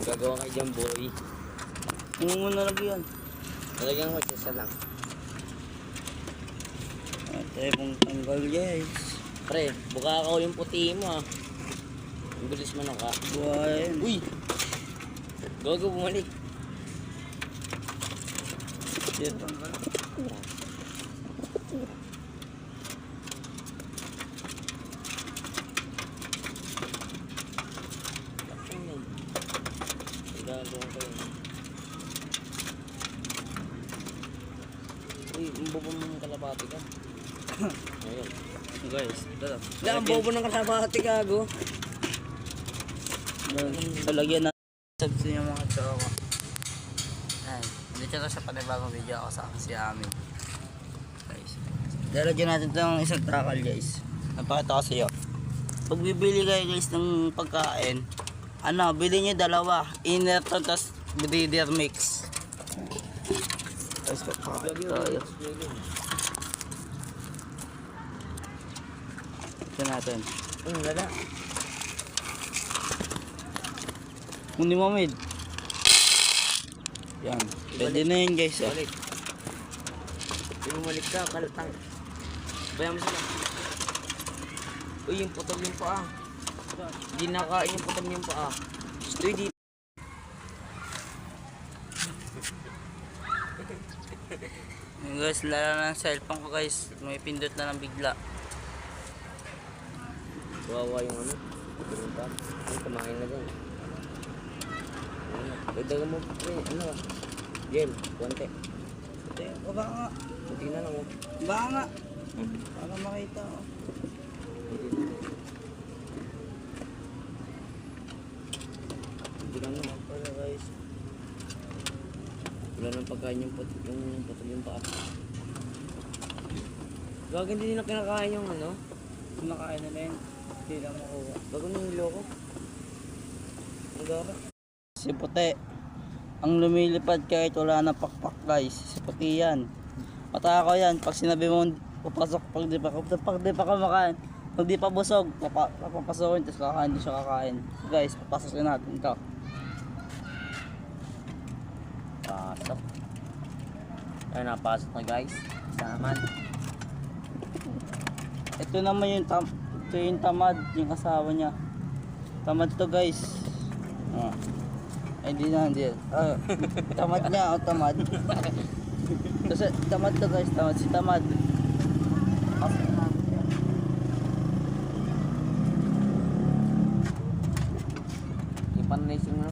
Gagawa kayo dyan, boy. Ano mo nalagyan? Nalagyan ko isa lang. Ate pong tanggal guys. Pre, buka ako yung puti mo ah. Ang bilis mo naka. Buhayin. Uy! Gago, bumalik. Yan. Gagawa ko yun. Uy, ang bobo mo ng kalapati ka. Ayun. Guys, ito lang. Ang bobo ng kalapati ka, go. Talagyan na subs niyo mga tropa. Ayan. Dito na sa panibagong video ako sa si Ami. Guys. Lalagyan natin itong isang takal guys. Napakita ko sa iyo. Pag bibili kayo guys ng pagkain, ano, bili nyo dalawa. Inner to, tas breeder mix. Guys, papakita tayo. Ito natin. Lala. Kunin mo mid. Yan. Pwede na yun guys. Balik. Bumalik ka, kalatang. Bayan mo sila. Uy, yung putol yung paa. Hindi nakain yung putol yung paa. Uy, di. Yung guys, lala ng cellphone ko guys. May pindot na ng bigla. Kawawa yung ano. Pinunta. Ay, kumain na dyan. Dagdagan mo, pre, ano ah. Gel, konti. Baba nga. Kunti na lang oh. Baka nga. Para makita oh. Hindi lang naman pala guys. Wala nang pagkain yung putol yung paa. Gagawin hindi nila kinakain yung ano. Kumakain na rin. Hindi lang makuha. Bago na yung loko. Ang gara. Si puti. Ang lumilipad kahit wala na pakpak guys. Si puti yan. Mataka ko yan. Pag sinabi mo papasok pag di pa kumakain. Pag di pa busog, papapasokin. Tapos kakain, di siya kakain. Guys, papasokin natin ito. Pasok. Ayun, napasok na guys. Saman. Ito naman yung ito yung tamad, yung asawa niya. Tamad to guys. Ah. Ay di na, hindi. Tamad niya, o tamad. Kasi tamad to guys, tamad si tamad. Yung panalising mo